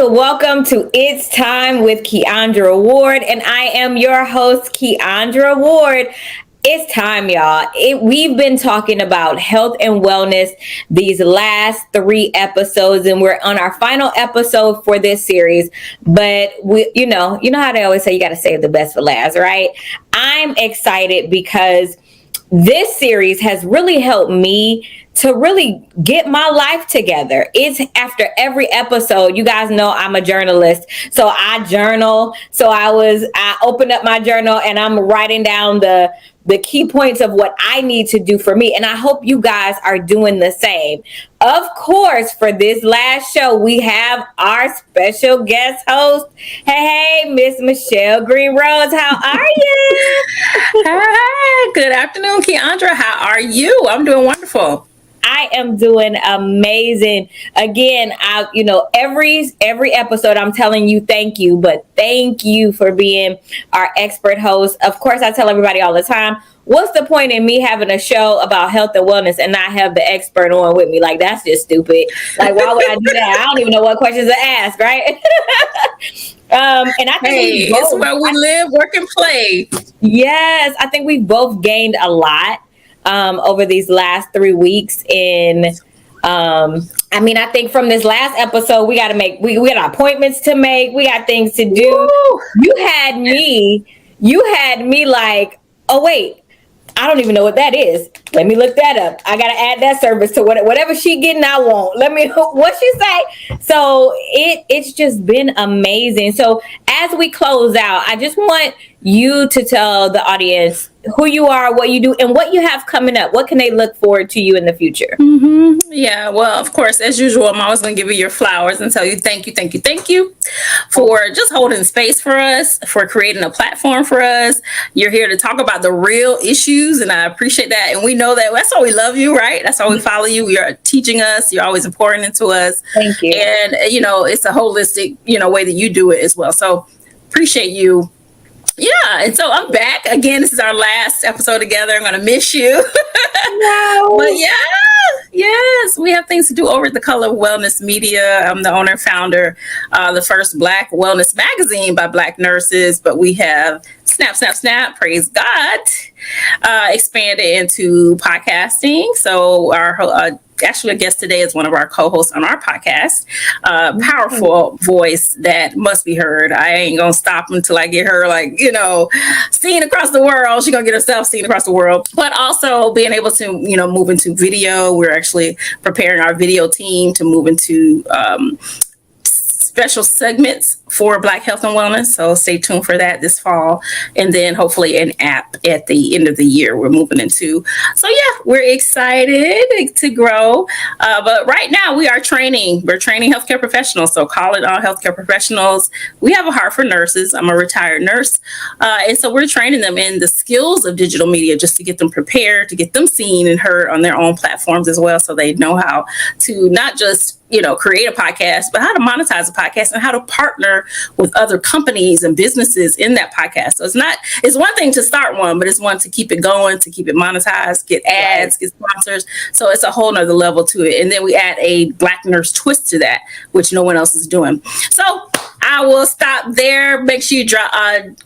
welcome to It's Time with Keandra Ward, and I am your host, Keandra Ward. It's time, y'all. We've been talking about health and wellness these last 3 episodes, and we're on our final episode for this series. But you know how they always say you got to save the best for last, right? I'm excited because this series has really helped me to really get my life together. It's after every episode. You guys know I'm a journalist, so I journal. So I opened up my journal and I'm writing down the key points of what I need to do for me. And I hope you guys are doing the same. Of course, for this last show, we have our special guest host. Hey, Miss Michelle Greene Rhodes. How are you? Hi, good afternoon, Keandra. How are you? I'm doing wonderful. I am doing amazing. Again, every episode I'm telling you thank you, but thank you for being our expert host. Of course, I tell everybody all the time, what's the point in me having a show about health and wellness and not have the expert on with me? Like, that's just stupid. Like, why would I do that? I don't even know what questions to ask, right? And I think it's where we live, work, and play. Yes, I think we've both gained a lot over these last 3 weeks. And I think from this last episode, we got appointments to make. We got things to do. Woo! You had me like, oh wait, I don't even know what that is. Let me look that up. I got to add that service to whatever she getting. I want. What she say? So it's just been amazing. So as we close out, I just want you to tell the audience who you are, what you do, and what you have coming up. What can they look forward to you in the future? Mm-hmm. Yeah, well, of course, as usual, I'm always going to give you your flowers and tell you thank you for just holding space for us, for creating a platform for us. You're here to talk about the real issues, and I appreciate that. And we know that that's why we love you, right? That's why we follow you. You're teaching us. You're always pouring into us. Thank you. And, it's a holistic, way that you do it as well. So appreciate you. Yeah, and so I'm back again. This is our last episode together. I'm gonna miss you. No. But yes, we have things to do over at the Color Wellness Media. I'm the owner and founder, the first Black wellness magazine by Black nurses. But we have snap, praise God, expanded into podcasting. So our actually, a guest today is one of our co-hosts on our podcast. Powerful voice that must be heard. I ain't gonna stop until I get her, seen across the world. She's gonna get herself seen across the world. But also being able to, move into video. We're actually preparing our video team to move into special segments for Black health and wellness. So stay tuned for that this fall. And then hopefully an app at the end of the year we're moving into. So yeah, we're excited to grow. But right now we're training healthcare professionals. So call it all healthcare professionals. We have a heart for nurses. I'm a retired nurse. And so we're training them in the skills of digital media just to get them prepared, to get them seen and heard on their own platforms as well. So they know how to not just create a podcast, but how to monetize a podcast and how to partner with other companies and businesses in that podcast. So it's one thing to start one, but it's one to keep it going, to keep it monetized, get ads, get sponsors. So it's a whole nother level to it. And then we add a Black nurse twist to that, which no one else is doing. So I will stop there. Make sure you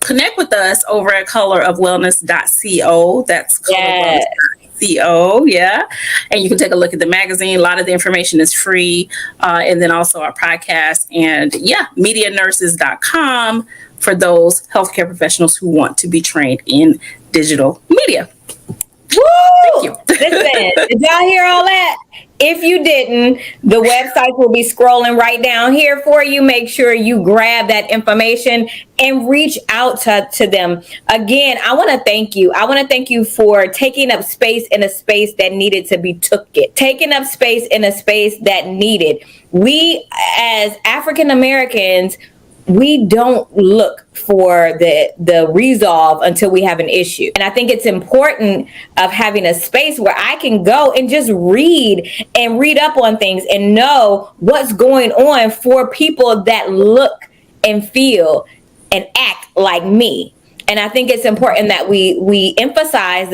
connect with us over at colorofwellness.co. That's colorofwellness.co. Yeah. And you can take a look at the magazine. A lot of the information is free. And then also our podcast and medianurses.com for those healthcare professionals who want to be trained in digital media. Woo! Thank you. Listen, did y'all hear all that? If you didn't, the website will be scrolling right down here for you. Make sure you grab that information and reach out to them. Again, I want to thank you. I want to thank you for taking up space in a space that needed to be taking up space in a space that needed. We, as African Americans, we don't look for the resolve until we have an issue. And I think it's important of having a space where I can go and just read up on things and know what's going on for people that look and feel and act like me. And I think it's important that we emphasize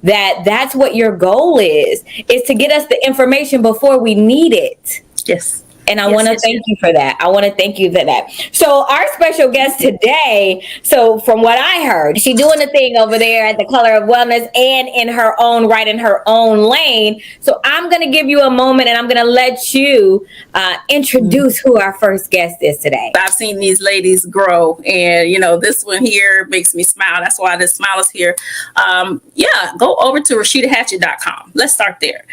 that's what your goal is to get us the information before we need it. Yes. And I Yes, want to yes, thank yes. you for that. I want to thank you for that. So our special guest today, so from what I heard, she's doing a thing over there at the Color of Wellness and in her own right, in her own lane. So I'm going to give you a moment and I'm going to let you introduce who our first guest is today. I've seen these ladies grow, and this one here makes me smile. That's why this smile is here. Yeah, go over to RashedaHatchett.com. Let's start there.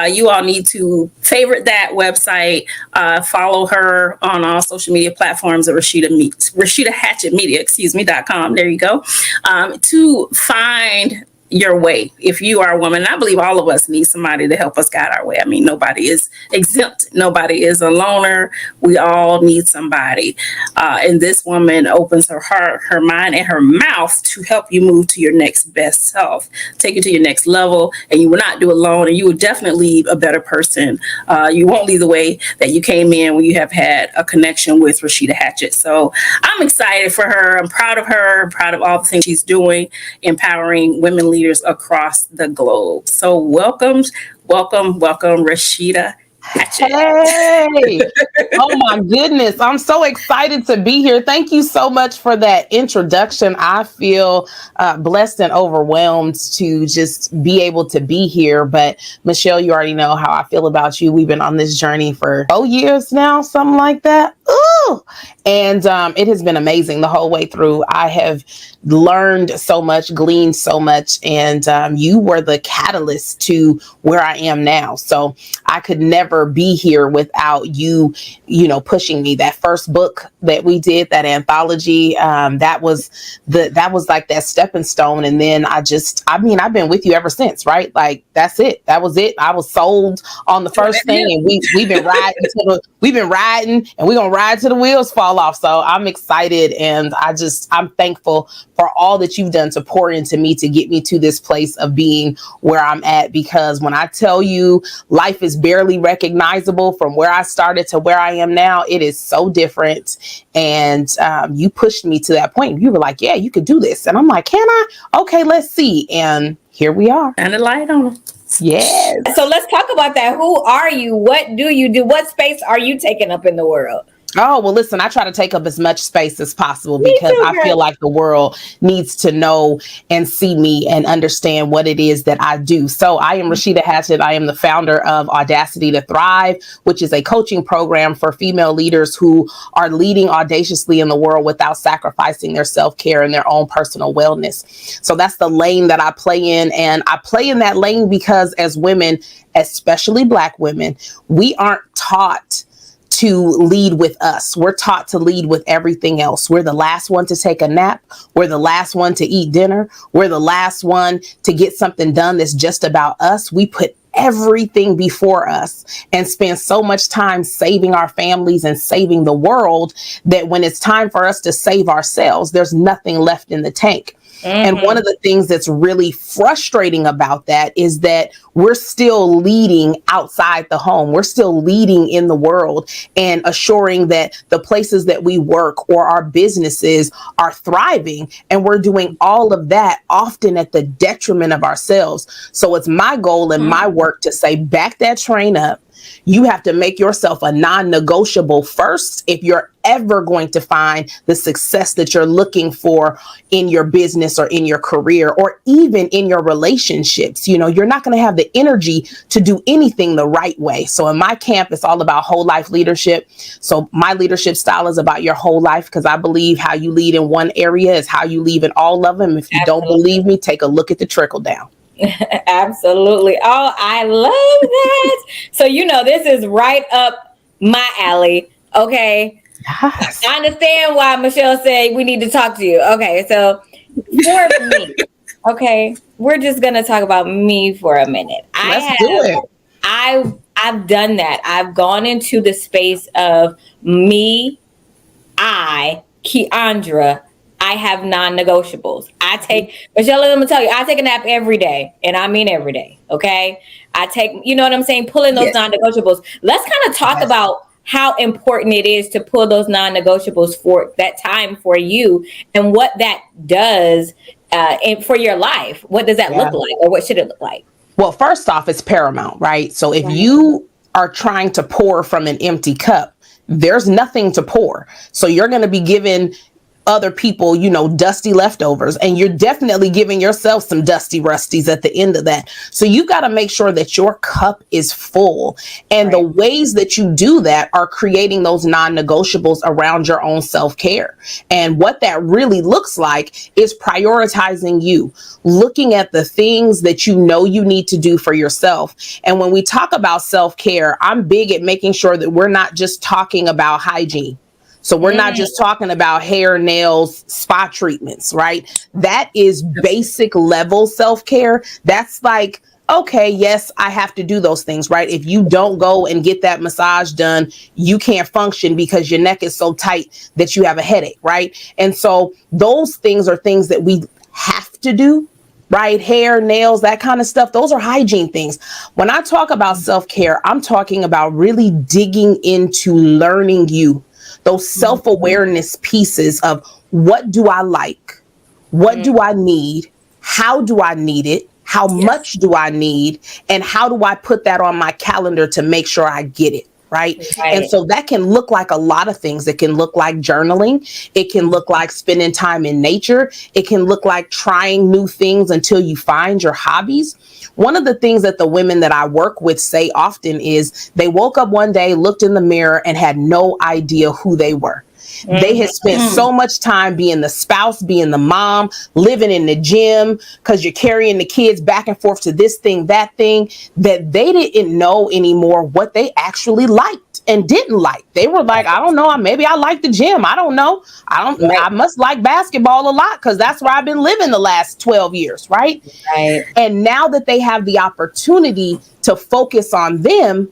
You all need to favorite that website. Follow her on all social media platforms at Rasheda Hatchett Media, .com. There you go. To find your way if you are a woman. And I believe all of us need somebody to help us guide our way. I mean, nobody is exempt. Nobody is a loner. We all need somebody. And this woman opens her heart, her mind, and her mouth to help you move to your next best self, take you to your next level. And you will not do it alone. And you will definitely leave a better person. You won't leave the way that you came in when you have had a connection with Rasheda Hatchett. So I'm excited for her. I'm proud of her. I'm proud of all the things she's doing, empowering women leaders across the globe. So welcome, Rasheda Hatchett. Hey, oh my goodness. I'm so excited to be here. Thank you so much for that introduction. I feel blessed and overwhelmed to just be able to be here. But Michelle, you already know how I feel about you. We've been on this journey for 4 years now, something like that. Ooh. And it has been amazing the whole way through. I have learned so much, gleaned so much, and you were the catalyst to where I am now. So I could never be here without you, pushing me. That first book that we did, that anthology, that was like that stepping stone. And then I've been with you ever since, right? Like that's it. That was it. I was sold on the first thing, and we've been riding and we're gonna ride till the wheels fall off. So I'm excited, and I'm thankful for all that you've done to pour into me to get me to this place of being where I'm at. Because when I tell you life is barely recognizable from where I started to where I am now, it is so different. And you pushed me to that point. You were like, yeah, you could do this. And I'm like, can I? Okay, let's see. And here we are. And a light on them. Yes. So let's talk about that. Who are you? What do you do? What space are you taking up in the world? Oh, well, listen, I try to take up as much space as possible because I feel like the world needs to know and see me and understand what it is that I do. So I am Rasheda Hatchett. I am the founder of Audacity to Thrive, which is a coaching program for female leaders who are leading audaciously in the world without sacrificing their self-care and their own personal wellness. So that's the lane that I play in. And I play in that lane because as women, especially Black women, we aren't taught to lead with us. We're taught to lead with everything else. We're the last one to take a nap. We're the last one to eat dinner. We're the last one to get something done that's just about us. We put everything before us and spend so much time saving our families and saving the world that when it's time for us to save ourselves, there's nothing left in the tank. And one of the things that's really frustrating about that is that we're still leading outside the home. We're still leading in the world and assuring that the places that we work or our businesses are thriving. And we're doing all of that often at the detriment of ourselves. So it's my goal and my work to say, back that train up. You have to make yourself a non-negotiable first if you're ever going to find the success that you're looking for in your business or in your career or even in your relationships. You're not going to have the energy to do anything the right way. So in my camp, it's all about whole life leadership. So my leadership style is about your whole life because I believe how you lead in one area is how you lead in all of them. If you don't believe me, take a look at the trickle down. Absolutely. Oh, I love that. So, this is right up my alley. Okay. Yes. I understand why Michelle said we need to talk to you. Okay. So for me, okay, we're just going to talk about me for a minute. Let's do it. I've done that. I've gone into the space of me, Keandra, I have non-negotiables. Michelle, let me tell you, I take a nap every day. And I mean every day. Okay. I take, you know what I'm saying? Pulling those non-negotiables. Let's kind of talk about how important it is to pull those non-negotiables for that time for you and what that does for your life. What does that look like, or what should it look like? Well, first off, it's paramount, right? So if you are trying to pour from an empty cup. There's nothing to pour. So you're going to be given other people, dusty leftovers, and you're definitely giving yourself some dusty rusties at the end of that. So you got to make sure that your cup is full. And the ways that you do that are creating those non-negotiables around your own self-care. And what that really looks like is prioritizing you, looking at the things that you need to do for yourself. And when we talk about self-care, I'm big at making sure that we're not just talking about hygiene. So we're not just talking about hair, nails, spa treatments, right? That is basic level self-care. That's like, okay, yes, I have to do those things, right? If you don't go and get that massage done, you can't function because your neck is so tight that you have a headache, right? And so those things are things that we have to do, right? Hair, nails, that kind of stuff. Those are hygiene things. When I talk about self-care, I'm talking about really digging into learning you. Those self-awareness pieces of what do I like? What do I need? How do I need it? How much do I need? And how do I put that on my calendar to make sure I get it? Right. And so that can look like a lot of things. It can look like journaling. It can look like spending time in nature. It can look like trying new things until you find your hobbies. One of the things that the women that I work with say often is they woke up one day, looked in the mirror, and had no idea who they were. They had spent so much time being the spouse, being the mom, living in the gym, because you're carrying the kids back and forth to this thing, that thing, that they didn't know anymore what they actually liked and didn't like. They were like, I don't know, maybe I like the gym. I don't know. I must like basketball a lot because that's where I've been living the last 12 years, right? And now that they have the opportunity to focus on them,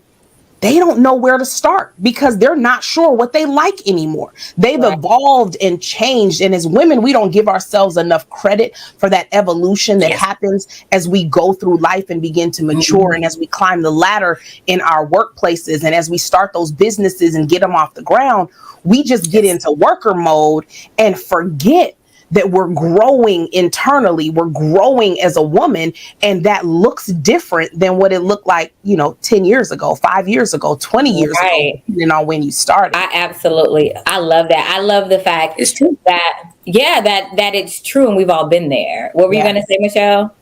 they don't know where to start because they're not sure what they like anymore. They've evolved and changed. And as women, we don't give ourselves enough credit for that evolution that happens as we go through life and begin to mature and as we climb the ladder in our workplaces and as we start those businesses and get them off the ground. We just get into worker mode and forget that we're growing internally, we're growing as a woman, and that looks different than what it looked like, 10 years ago, 5 years ago, 20 years ago, depending on when you started. I love that. I love the fact it's true that it's true, and we've all been there. What were you going to say, Michelle?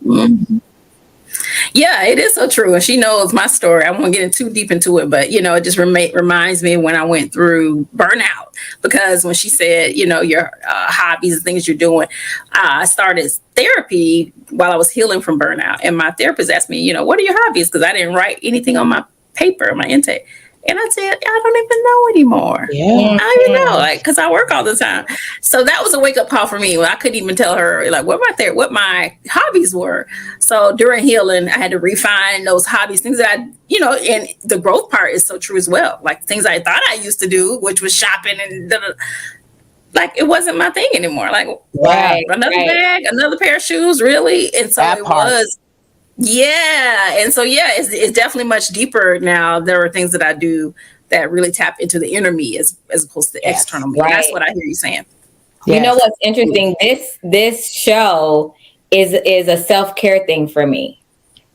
Yeah, it is so true. And she knows my story. I won't get too deep into it, but, it just reminds me when I went through burnout, because when she said, your hobbies and things you're doing, I started therapy while I was healing from burnout. And my therapist asked me, what are your hobbies? Because I didn't write anything on my paper, my intake. And I said, I don't even know anymore. I don't even know, because I work all the time. So that was a wake up call for me. I couldn't even tell her what my hobbies were. So during healing, I had to refine those hobbies, things that and the growth part is so true as well. Like things I thought I used to do, which was shopping and like it wasn't my thing anymore. Like another bag, another pair of shoes, really. And so it was. Yeah. And so, it's definitely much deeper now. There are things that I do that really tap into the inner me as opposed to the external me. Right. That's what I hear you saying. You know what's interesting? This show is a self-care thing for me.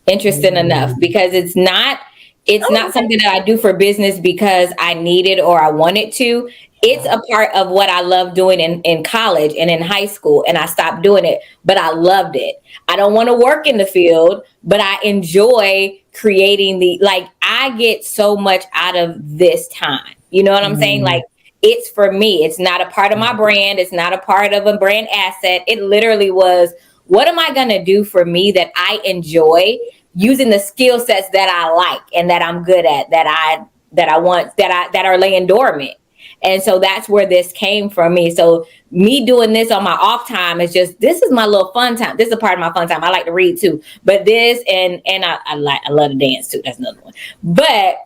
Interesting enough, because it's not something that I do for business because I need it or I want it to. It's a part of what I love doing in college and in high school, and I stopped doing it, but I loved it. I don't want to work in the field, but I enjoy creating I get so much out of this time. You know what I'm saying? Like, it's for me. It's not a part of my brand. It's not a part of a brand asset. It literally was, what am I going to do for me that I enjoy using the skill sets that I like and that I'm good at, that I want, that are laying dormant. And so that's where this came from me. So me doing this on my off time is just, this is my little fun time. This is a part of my fun time. I like to read too, but this, and I love to dance too. That's another one. But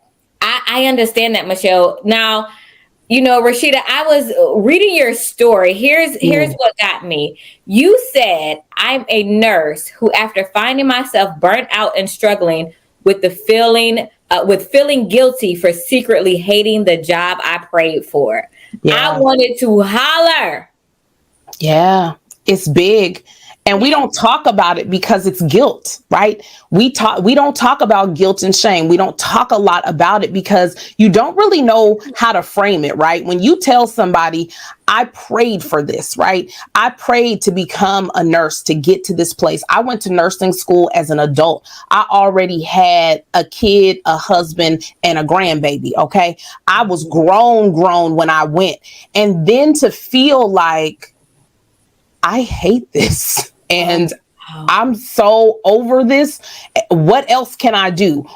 I understand that, Michelle. Now, Rasheda, I was reading your story. Here's what got me. You said, I'm a nurse who, after finding myself burnt out and struggling with feeling guilty for secretly hating the job I prayed for. I wanted to holler. Yeah, it's big. And we don't talk about it because it's guilt, right? We don't talk about guilt and shame. We don't talk a lot about it because you don't really know how to frame it, right? When you tell somebody, I prayed for this, right? I prayed to become a nurse to get to this place. I went to nursing school as an adult. I already had a kid, a husband, and a grandbaby, okay? I was grown when I went. And then to feel like, I hate this. And I'm so over this. What else can I do?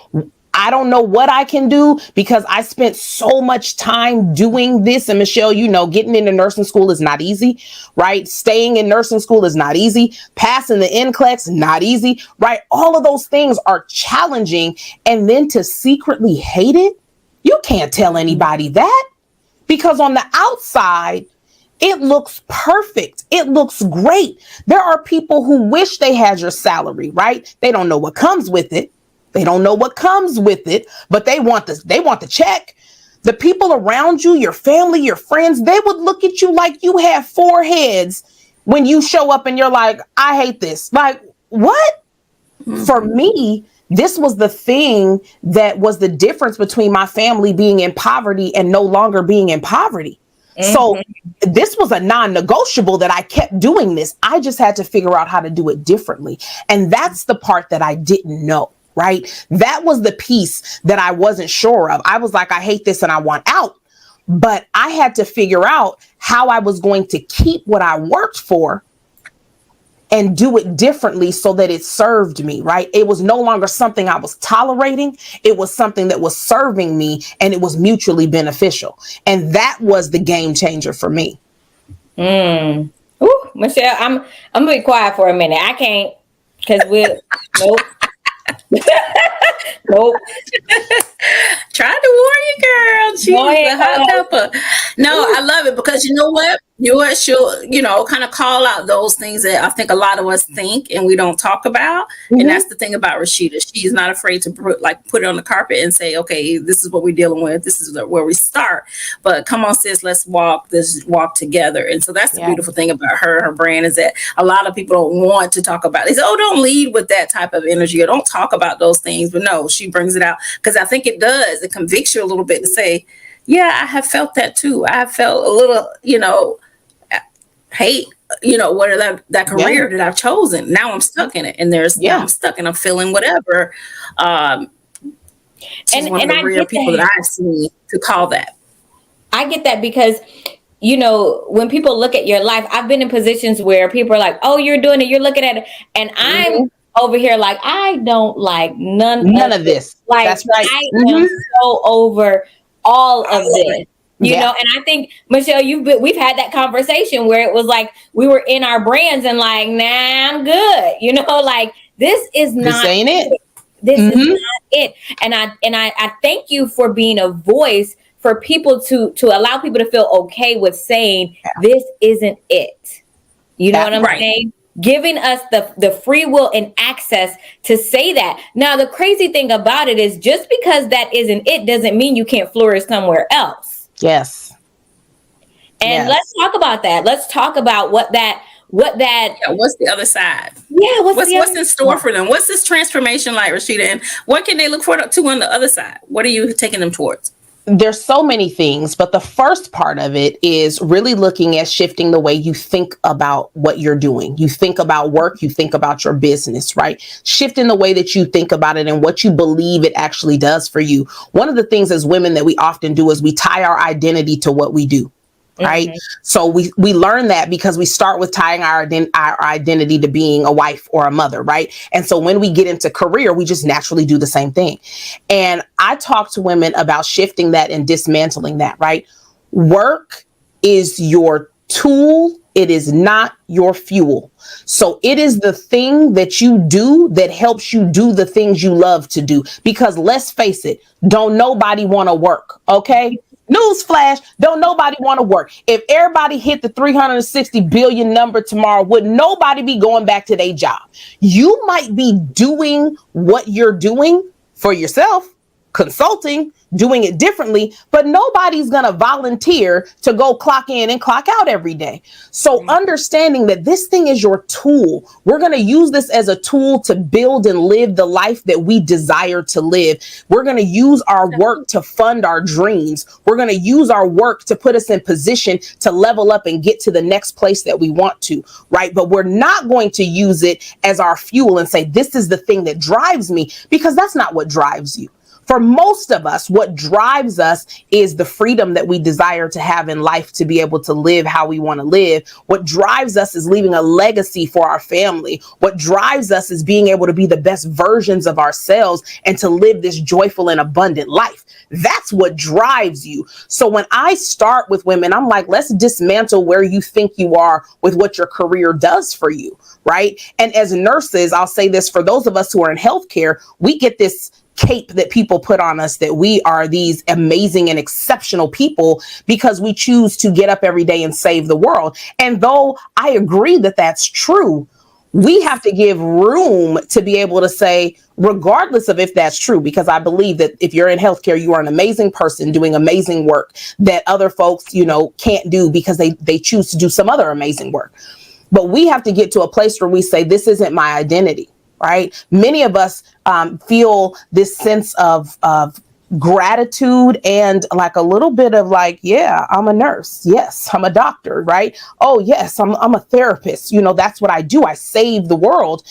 I don't know what I can do because I spent so much time doing this. And Michelle, you know, getting into nursing school is not easy, right? Staying in nursing school is not easy. Passing the NCLEX, not easy, right? All of those things are challenging. And then to secretly hate it, you can't tell anybody that, because on the outside, it looks perfect. It looks great. There are people who wish they had your salary, right? They don't know what comes with it. They don't know what comes with it, but they want this. They want the check. The people around you, your family, your friends, they would look at you like you have 4 heads when you show up and you're like, I hate this. Like, what? Mm-hmm. For me, this was the thing that was the difference between my family being in poverty and no longer being in poverty. Mm-hmm. So this was a non-negotiable that I kept doing this. I just had to figure out how to do it differently. And that's the part that I didn't know, right? That was the piece that I wasn't sure of. I was like, I hate this and I want out. But I had to figure out how I was going to keep what I worked for and do it differently so that it served me, right? It was no longer something I was tolerating. It was something that was serving me, and it was mutually beneficial. And that was the game changer for me. Ooh, Michelle, I'm gonna be quiet for a minute. I can't, because nope. Nope. Tried to warn you, girl. She's a hot pepper. No, I love it because you know what? She'll, kind of call out those things that I think a lot of us think and we don't talk about. Mm-hmm. And that's the thing about Rasheda. She's not afraid to put it on the carpet and say, okay, this is what we're dealing with. This is where we start. But come on, sis, let's walk together. And so that's the beautiful thing about her brand, is that a lot of people don't want to talk about it. They say, oh, don't lead with that type of energy or don't talk about those things. But no, she brings it out because I think it does. It convicts you a little bit to say, yeah, I have felt that too. I have felt a little, hate, that career that I've chosen. Now I'm stuck in it, and now I'm stuck, and I'm feeling whatever. And one of the rare people that I've seen to call that. I get that because, when people look at your life, I've been in positions where people are like, "Oh, you're doing it. You're looking at it," and I'm over here like, I don't like none of this. Like, that's right. I am so over all of this. You know, and I think, Michelle, we've had that conversation where it was like we were in our brands and like, nah, I'm good. Like, this is not. This ain't it. This is not it. And I thank you for being a voice for people to allow people to feel okay with saying this isn't it. You know what I'm saying? Giving us the free will and access to say that. Now, the crazy thing about it is just because that isn't it doesn't mean you can't flourish somewhere else. Yes. And let's talk about that. Let's talk about what what's the other side? Yeah. What's in store for them? What's this transformation like, Rasheda? And what can they look forward to on the other side? What are you taking them towards? There's so many things, but the first part of it is really looking at shifting the way you think about what you're doing. You think about work, you think about your business, right? Shifting the way that you think about it and what you believe it actually does for you. One of the things as women that we often do is we tie our identity to what we do. Right. Mm-hmm. So we learn that because we start with tying our identity to being a wife or a mother. Right. And so when we get into career, we just naturally do the same thing. And I talk to women about shifting that and dismantling that. Right. Work is your tool. It is not your fuel. So it is the thing that you do that helps you do the things you love to do. Because let's face it, don't nobody want to work. OK. Newsflash, don't nobody want to work. If everybody hit the 360 billion number tomorrow, would nobody be going back to their job? You might be doing what you're doing for yourself, consulting, doing it differently, but nobody's going to volunteer to go clock in and clock out every day. So understanding that this thing is your tool, we're going to use this as a tool to build and live the life that we desire to live. We're going to use our work to fund our dreams. We're going to use our work to put us in position to level up and get to the next place that we want to, right? But we're not going to use it as our fuel and say, this is the thing that drives me, because that's not what drives you. For most of us, what drives us is the freedom that we desire to have in life, to be able to live how we want to live. What drives us is leaving a legacy for our family. What drives us is being able to be the best versions of ourselves and to live this joyful and abundant life. That's what drives you. So when I start with women, I'm like, let's dismantle where you think you are with what your career does for you, right? And as nurses, I'll say this, for those of us who are in healthcare, we get this cape that people put on us that we are these amazing and exceptional people because we choose to get up every day and save the world. And though I agree that that's true, we have to give room to be able to say, regardless of if that's true, because I believe that if you're in healthcare, you are an amazing person doing amazing work that other folks, can't do because they choose to do some other amazing work. But we have to get to a place where we say, this isn't my identity. Right? Many of us feel this sense of gratitude and like a little bit of like, yeah, I'm a nurse. Yes, I'm a doctor. Right? Oh, yes, I'm a therapist. That's what I do. I save the world.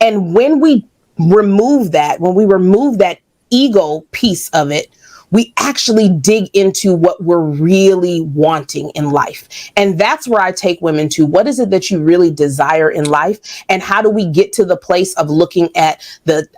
And when we remove that ego piece of it, we actually dig into what we're really wanting in life. And that's where I take women to. What is it that you really desire in life? And how do we get to the place of looking at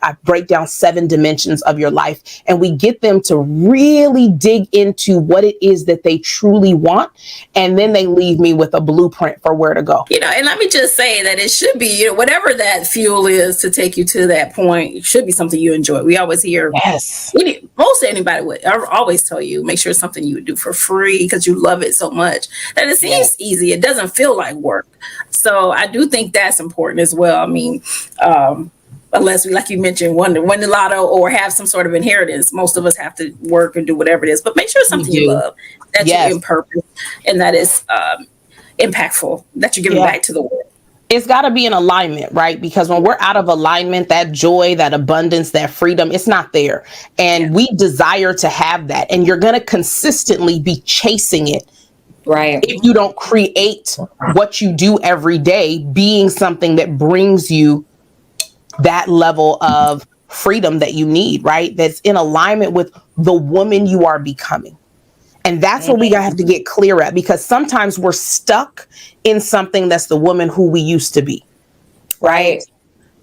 I break down 7 dimensions of your life, and we get them to really dig into what it is that they truly want. And then they leave me with a blueprint for where to go. And let me just say that it should be, whatever that fuel is to take you to that point, it should be something you enjoy. We always hear, yes, most anybody would always tell you, make sure it's something you would do for free because you love it so much that it seems easy. It doesn't feel like work. So I do think that's important as well. I mean, unless we, like you mentioned, win the lotto or have some sort of inheritance, most of us have to work and do whatever it is. But make sure it's something you love, that you're in purpose, and that is impactful, that you're giving back to the world. It's got to be in alignment, right? Because when we're out of alignment, that joy, that abundance, that freedom, it's not there. And we desire to have that. And you're going to consistently be chasing it. Right. If you don't create what you do every day being something that brings you that level of freedom that you need, right? That's in alignment with the woman you are becoming. And that's what we have to get clear at, because sometimes we're stuck in something that's the woman who we used to be. Right.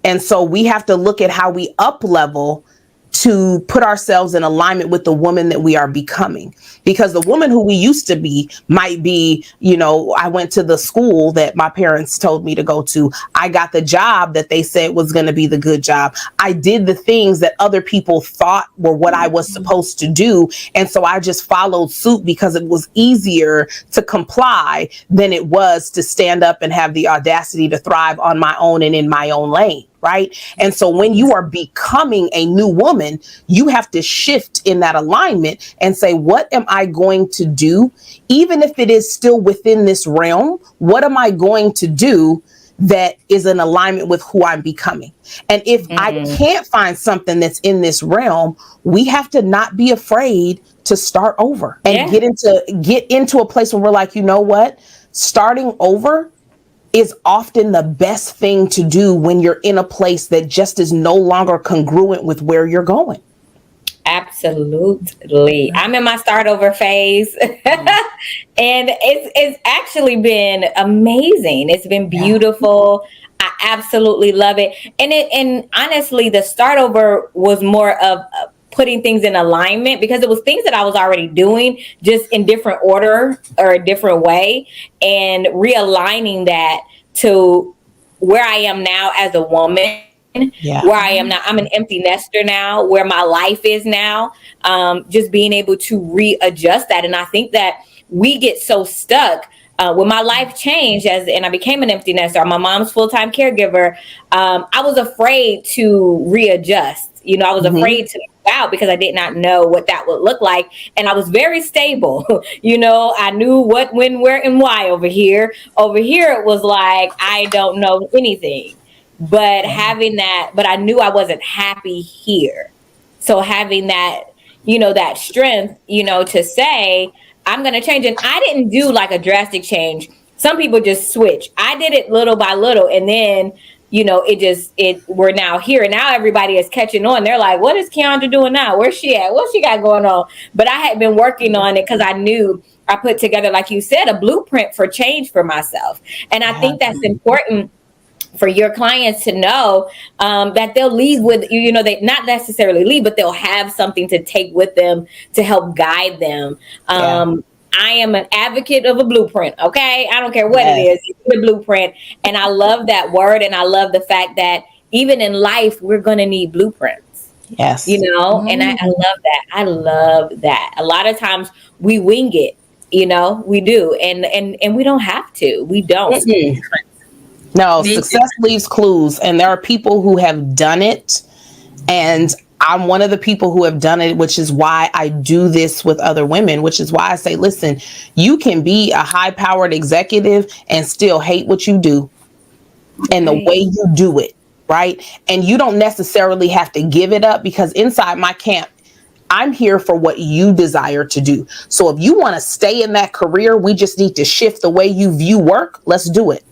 And so we have to look at how we up level to put ourselves in alignment with the woman that we are becoming. Because the woman who we used to be might be, I went to the school that my parents told me to go to. I got the job that they said was going to be the good job. I did the things that other people thought were what I was supposed to do. And so I just followed suit because it was easier to comply than it was to stand up and have the audacity to thrive on my own and in my own lane. Right. And so when you are becoming a new woman, you have to shift in that alignment and say, what am I going to do? Even if it is still within this realm, what am I going to do that is in alignment with who I'm becoming? And if I can't find something that's in this realm, we have to not be afraid to start over and get into a place where we're like, you know what? Starting over is often the best thing to do when you're in a place that just is no longer congruent with where you're going. Absolutely. I'm in my start over phase. And it's actually been amazing. It's been beautiful. I absolutely love it. And honestly, the start over was more of putting things in alignment, because it was things that I was already doing, just in different order or a different way, and realigning that to where I am now as a woman, where I am now. I'm an empty nester now, where my life is now, just being able to readjust that. And I think that we get so stuck. When my life changed and I became an empty nester, I'm my mom's full-time caregiver, I was afraid to readjust. I was afraid to out because I did not know what that would look like. And I was very stable. I knew what, when, where, and why over here. Over here, it was like, I don't know anything. But having that, but I knew I wasn't happy here. So having that, that strength, to say, I'm going to change. And I didn't do like a drastic change. Some people just switch. I did it little by little. And then, we're now here. And now everybody is catching on. They're like, what is Keandra doing now? Where's she at? What's she got going on? But I had been working on it because I knew I put together, like you said, a blueprint for change for myself. And I think that's important for your clients to know, that they'll leave with, they not necessarily leave, but they'll have something to take with them to help guide them. I am an advocate of a blueprint. Okay. I don't care what it is. It's a blueprint. And I love that word. And I love the fact that even in life, we're going to need blueprints. Yes. And I love that. I love that. A lot of times we wing it, we do. And we don't have to. We don't. No, success leaves clues. And there are people who have done it. And I'm one of the people who have done it, which is why I do this with other women, which is why I say, listen, you can be a high-powered executive and still hate what you do and the way you do it, right? And you don't necessarily have to give it up, because inside my camp, I'm here for what you desire to do. So if you want to stay in that career, we just need to shift the way you view work. Let's do it.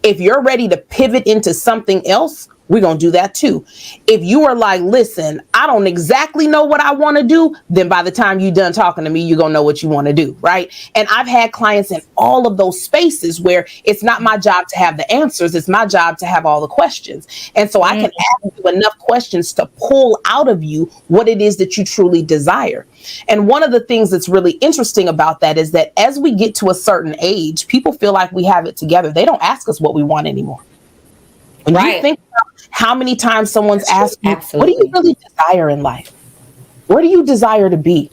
If you're ready to pivot into something else, we're going to do that too. If you are like, listen, I don't exactly know what I want to do, then by the time you're done talking to me, you're going to know what you want to do, right? And I've had clients in all of those spaces where it's not my job to have the answers. It's my job to have all the questions. And so I can ask you enough questions to pull out of you what it is that you truly desire. And one of the things that's really interesting about that is that as we get to a certain age, people feel like we have it together. They don't ask us what we want anymore. When you think about how many times someone's asked you, what do you really desire in life? Where do you desire to be?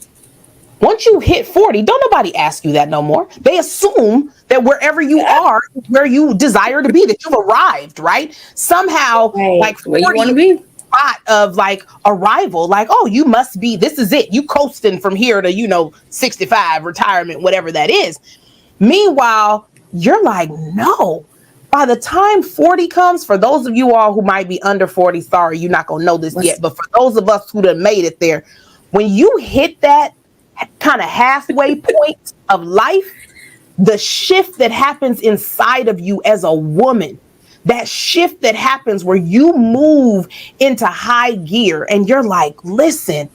Once you hit 40, don't nobody ask you that no more. They assume that wherever you are, where you desire to be, that you've arrived, right? Somehow, like 40 where you want to be. Spot of like arrival, like, oh, you must be, this is it. You coasting from here to, 65, retirement, whatever that is. Meanwhile, you're like, no. By the time 40 comes, for those of you all who might be under 40, sorry, you're not going to know this yet. But for those of us who have made it there, when you hit that kind of halfway point of life, the shift that happens inside of you as a woman, that shift that happens where you move into high gear and you're like, listen,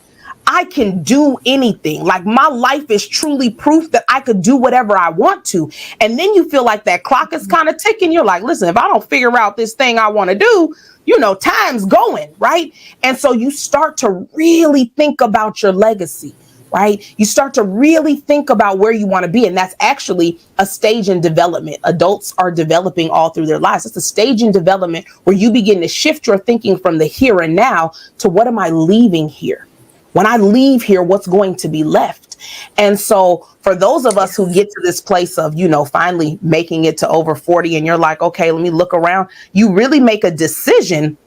I can do anything. Like my life is truly proof that I could do whatever I want to. And then you feel like that clock is kind of ticking. You're like, listen, if I don't figure out this thing I want to do, time's going, right? And so you start to really think about your legacy, right? You start to really think about where you want to be. And that's actually a stage in development. Adults are developing all through their lives. It's a stage in development where you begin to shift your thinking from the here and now to what am I leaving here? When I leave here, what's going to be left? And so for those of us who get to this place of, finally making it to over 40 and you're like, okay, let me look around. You really make a decision.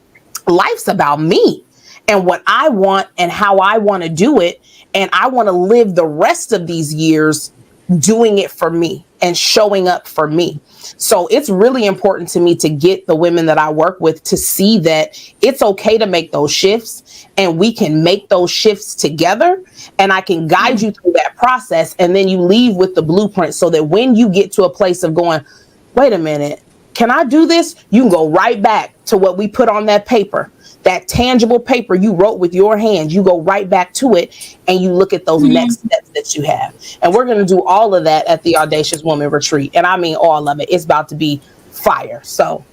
Life's about me and what I want and how I want to do it. And I want to live the rest of these years doing it for me and showing up for me. So it's really important to me to get the women that I work with to see that it's okay to make those shifts and we can make those shifts together and I can guide you through that process. And then you leave with the blueprint so that when you get to a place of going, wait a minute, can I do this? You can go right back to what we put on that paper. That tangible paper you wrote with your hands, you go right back to it and you look at those next steps that you have. And we're going to do all of that at the Audacious Woman Retreat. And I mean, all of it. It's about to be fire. So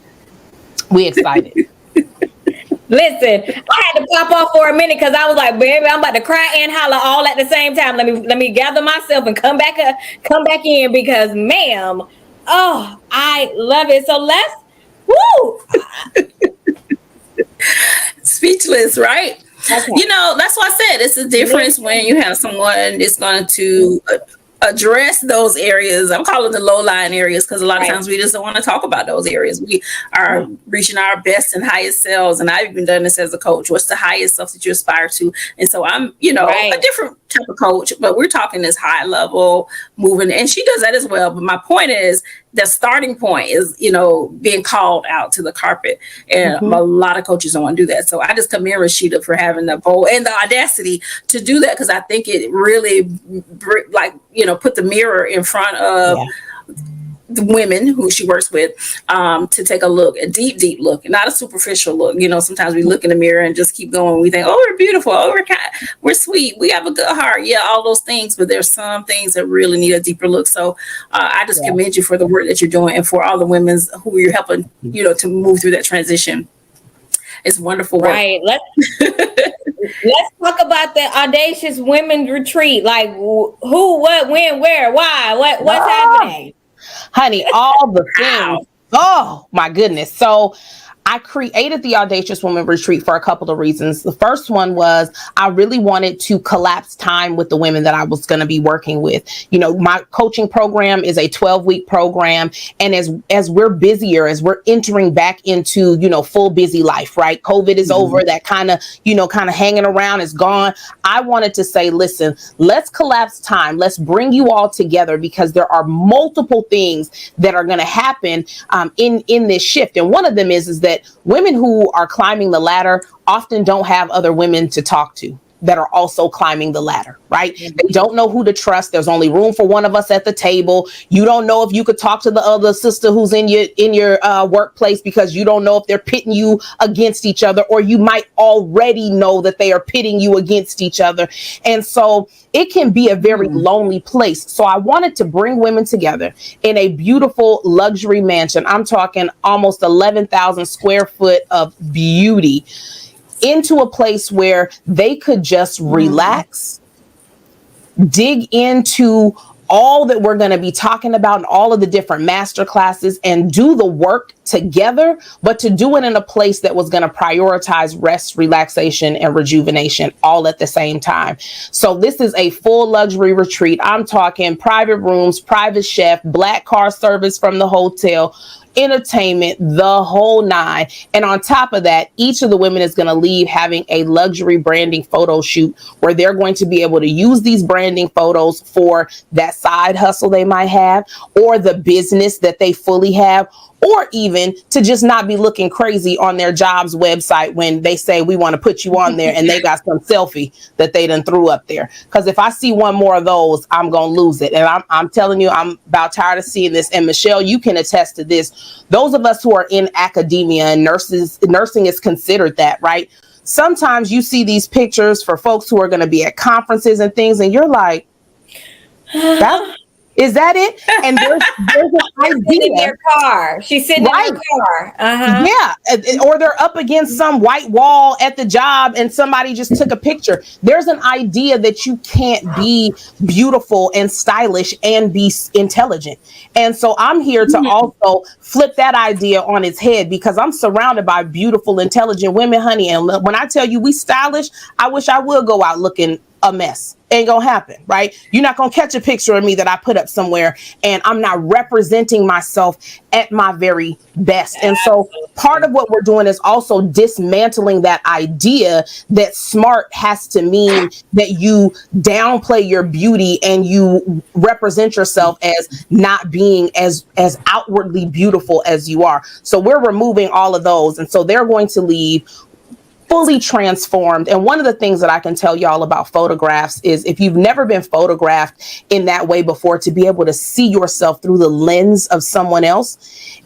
we excited. Listen, I had to pop off for a minute because I was like, baby, I'm about to cry and holler all at the same time. Let me gather myself and come back in because, ma'am, oh, I love it. So let's, Speechless, right? Okay. That's why I said it's a difference when you have someone that's going to address those areas. I'm calling the low-lying areas because a lot of Right. times we just don't want to talk about those areas. We are reaching our best and highest selves, and I've even done this as a coach. What's the highest self that you aspire to? And so I'm, Right. a different type of coach, but we're talking this high level moving, and she does that as well. But my point is, the starting point is, being called out to the carpet. And a lot of coaches don't want to do that. So I just commend Rasheda for having the bold and the audacity to do that, because I think it really, put the mirror in front of the women who she works with, to take a look, a deep look, not a superficial look. Sometimes we look in the mirror and just keep going. We think, oh, we're beautiful. Oh, we're sweet. We have a good heart. Yeah, all those things. But there's some things that really need a deeper look. So I just commend you for the work that you're doing, and for all the women who you're helping, to move through that transition. It's wonderful work. Right. Let's talk about the Audacious Women's Retreat. Like, who, what, when, where, why, what's happening? Honey, all the things. Oh my goodness. So I created the Audacious Women Retreat for a couple of reasons. The first one was I really wanted to collapse time with the women that I was going to be working with. My coaching program is a 12-week program. And as we're busier, as we're entering back into, full busy life, right? COVID is over. That kind of hanging around is gone. I wanted to say, listen, let's collapse time. Let's bring you all together, because there are multiple things that are going to happen in this shift. And one of them is that women who are climbing the ladder often don't have other women to talk to that are also climbing the ladder, right? They don't know who to trust. There's only room for one of us at the table. You don't know if you could talk to the other sister who's in your workplace, because you don't know if they're pitting you against each other, or you might already know that they are pitting you against each other. And so it can be a very lonely place. So I wanted to bring women together in a beautiful luxury mansion. I'm talking almost 11,000 square foot of beauty, into a place where they could just relax, dig into all that we're going to be talking about and all of the different master classes, and do the work together, but to do it in a place that was going to prioritize rest, relaxation, and rejuvenation all at the same time. So this is a full luxury retreat. I'm talking private rooms, private chef, black car service from the hotel, entertainment, the whole nine. And on top of that, each of the women is going to leave having a luxury branding photo shoot, where they're going to be able to use these branding photos for that side hustle they might have, or the business that they fully have, or even to just not be looking crazy on their job's website when they say, we want to put you on there, and they got some selfie that they done threw up there. Because if I see one more of those, I'm going to lose it. And I'm telling you, I'm about tired of seeing this. And Michelle, you can attest to this. Those of us who are in academia, and nursing is considered that, right? Sometimes you see these pictures for folks who are going to be at conferences and things, and you're like, is that it? And there's an idea. In their car. She's sitting in her car. Yeah. Or they're up against some white wall at the job and somebody just took a picture. There's an idea that you can't be beautiful and stylish and be intelligent. And so I'm here to also flip that idea on its head, because I'm surrounded by beautiful, intelligent women, honey. And when I tell you we stylish, I wish I would go out looking a mess. Ain't gonna happen, right? You're not gonna catch a picture of me that I put up somewhere and I'm not representing myself at my very best. And so part of what we're doing is also dismantling that idea that smart has to mean that you downplay your beauty and you represent yourself as not being as outwardly beautiful as you are. So we're removing all of those. And so they're going to leave fully transformed. And one of the things that I can tell y'all about photographs is, if you've never been photographed in that way before, to be able to see yourself through the lens of someone else,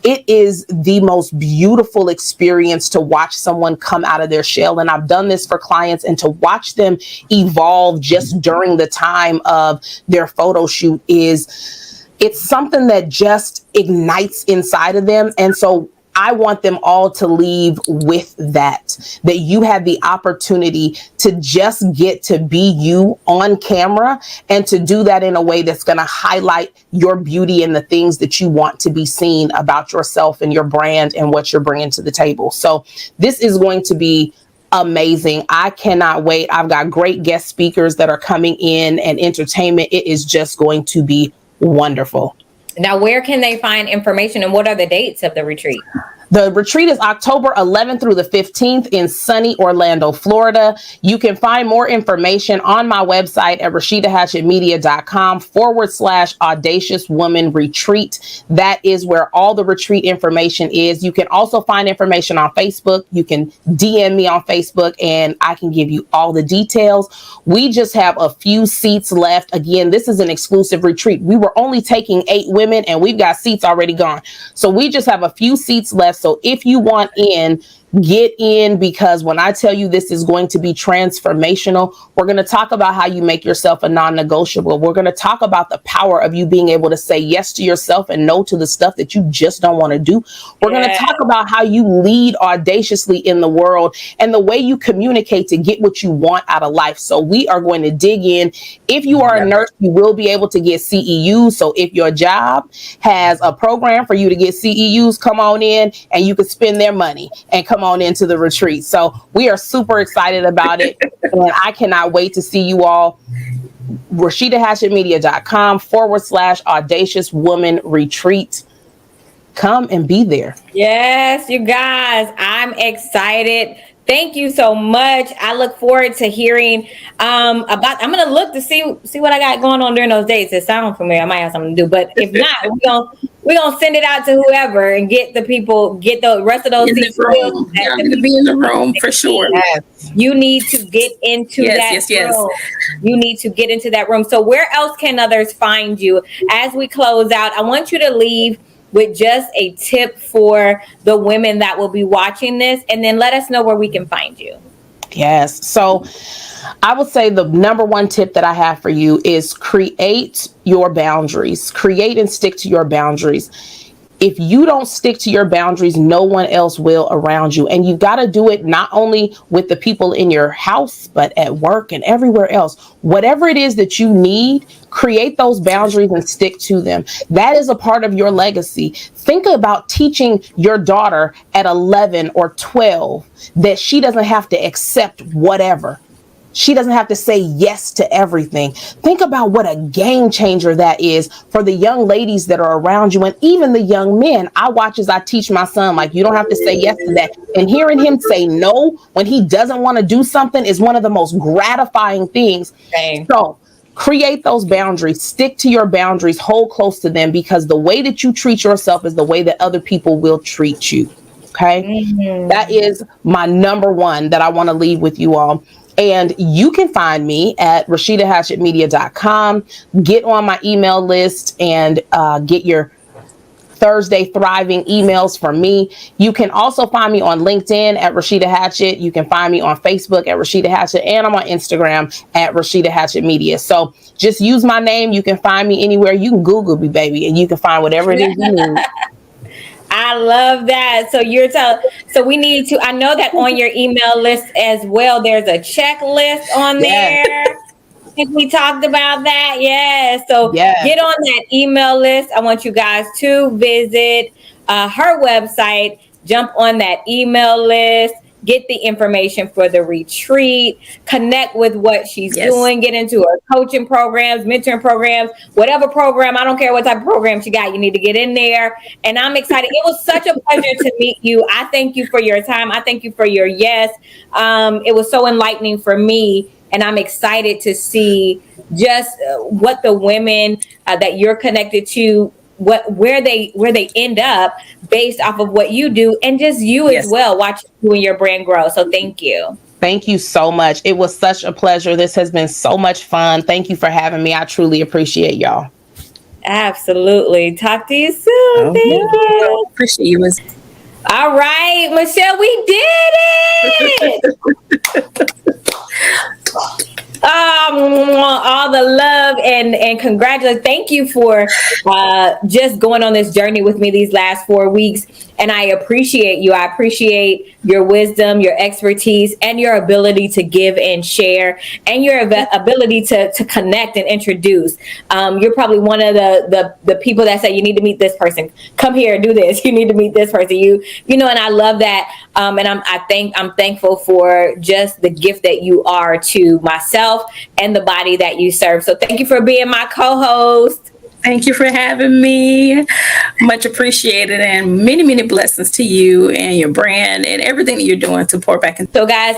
it is the most beautiful experience to watch someone come out of their shell. And I've done this for clients, and to watch them evolve just during the time of their photo shoot it's something that just ignites inside of them. And so I want them all to leave with that you have the opportunity to just get to be you on camera, and to do that in a way that's going to highlight your beauty and the things that you want to be seen about yourself and your brand and what you're bringing to the table. So this is going to be amazing. I cannot wait. I've got great guest speakers that are coming in and entertainment. It is just going to be wonderful. Now, where can they find information and what are the dates of the retreat? The retreat is October 11th through the 15th in sunny Orlando, Florida. You can find more information on my website at rashedahatchettmedia.com/audacious woman retreat. That is where all the retreat information is. You can also find information on Facebook. You can DM me on Facebook and I can give you all the details. We just have a few seats left. Again, this is an exclusive retreat. We were only taking 8 women and we've got seats already gone. So we just have a few seats left. So if you want in, get in, because when I tell you this is going to be transformational, we're going to talk about how you make yourself a non-negotiable. We're going to talk about the power of you being able to say yes to yourself and no to the stuff that you just don't want to do. We're going to talk about how you lead audaciously in the world and the way you communicate to get what you want out of life. So we are going to dig in. If you are a nurse, you will be able to get CEUs. So if your job has a program for you to get CEUs, come on in and you can spend their money and come on into the retreat. So we are super excited about it. And I cannot wait to see you all. RashedaHatchettMedia.com/audacious woman retreat. Come and be there. Yes, you guys, I'm excited. Thank you so much. I look forward to hearing I'm going to look to see what I got going on during those dates. It sounds familiar. I might have something to do, but if not, we're going to send it out to whoever and get the people, get the rest of those seats filled. Yeah, I'm going to be in the room for sure. Yes. You need to get into that room. You need to get into that room. So where else can others find you? As we close out, I want you to leave with just a tip for the women that will be watching this, and then let us know where we can find you. Yes. So I would say the number one tip that I have for you is create your boundaries. Create and stick to your boundaries. If you don't stick to your boundaries, no one else will around you. And you've got to do it not only with the people in your house, but at work and everywhere else. Whatever it is that you need, create those boundaries and stick to them. That is a part of your legacy. Think about teaching your daughter at 11 or 12 that she doesn't have to accept whatever. She doesn't have to say yes to everything. Think about what a game changer that is for the young ladies that are around you and even the young men. I watch as I teach my son, like, you don't have to say yes to that. And hearing him say no when he doesn't want to do something is one of the most gratifying things. Okay. So create those boundaries, stick to your boundaries, hold close to them, because the way that you treat yourself is the way that other people will treat you. Okay. Mm-hmm. That is my number one that I want to leave with you all. And you can find me at RashedaHatchettMedia.com. Get on my email list and get your Thursday Thriving emails from me. You can also find me on LinkedIn at Rasheda Hatchett. You can find me on Facebook at Rasheda Hatchett, and I'm on Instagram at Rasheda Hatchett Media. So just use my name. You can find me anywhere. You can Google me, baby, and you can find whatever it is you need. I love that. So so we need to, I know that on your email list as well, there's a checklist on there. I think we talked about that. Yeah. So get on that email list. I want you guys to visit her website, jump on that email list, get the information for the retreat, connect with what she's doing, get into her coaching programs, mentoring programs, whatever program. I don't care what type of program she got. You need to get in there. And I'm excited. It was such a pleasure to meet you. I thank you for your time. I thank you for your yes. It was so enlightening for me. And I'm excited to see just what the women that you're connected to, where they end up based off of what you do, and just you as well, watching you and your brand grow. So thank you. Thank you so much. It was such a pleasure. This has been so much fun. Thank you for having me. I truly appreciate y'all. Absolutely. Talk to you soon. Thank you. Appreciate you. All right, Michelle, we did it. All the love and congratulations. Thank you for just going on this journey with me these last 4 weeks. and I appreciate you. I appreciate your wisdom, your expertise, and your ability to give and share, and your ability to connect and introduce. You're probably one of the people that say, you need to meet this person. Come here, do this. You need to meet this person. You know, and I love that. And I'm thankful for just the gift that you are to myself and the body that you serve. So thank you for being my co-host. Thank you for having me. Much appreciated, and many, many blessings to you and your brand and everything that you're doing to pour back in. So guys,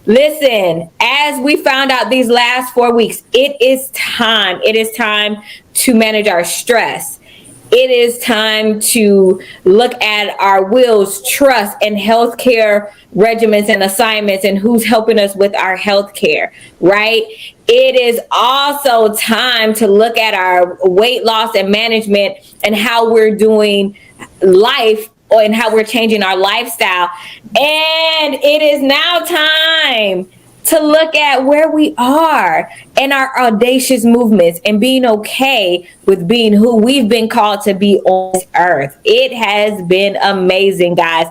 listen, as we found out these last 4 weeks, it is time to manage our stress. It is time to look at our wills, trust, and healthcare regimens and assignments, and who's helping us with our healthcare, right? It is also time to look at our weight loss and management and how we're doing life and how we're changing our lifestyle. And it is now time to look at where we are in our audacious movements and being okay with being who we've been called to be on this earth. It has been amazing, guys.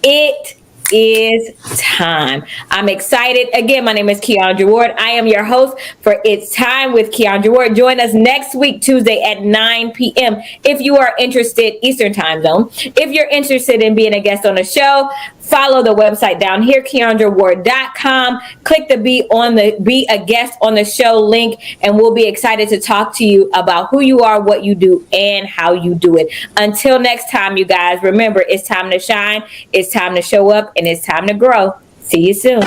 It is time. I'm excited. Again, my name is Keandra Ward. I am your host for It's Time with Keandra Ward. Join us next week, Tuesday at 9 p.m. if you are interested, Eastern Time Zone. If you're interested in being a guest on the show, follow the website down here, KeandraWard.com. Click the Be a Guest on the Show link, and we'll be excited to talk to you about who you are, what you do, and how you do it. Until next time, you guys, remember, it's time to shine, it's time to show up, and it's time to grow. See you soon.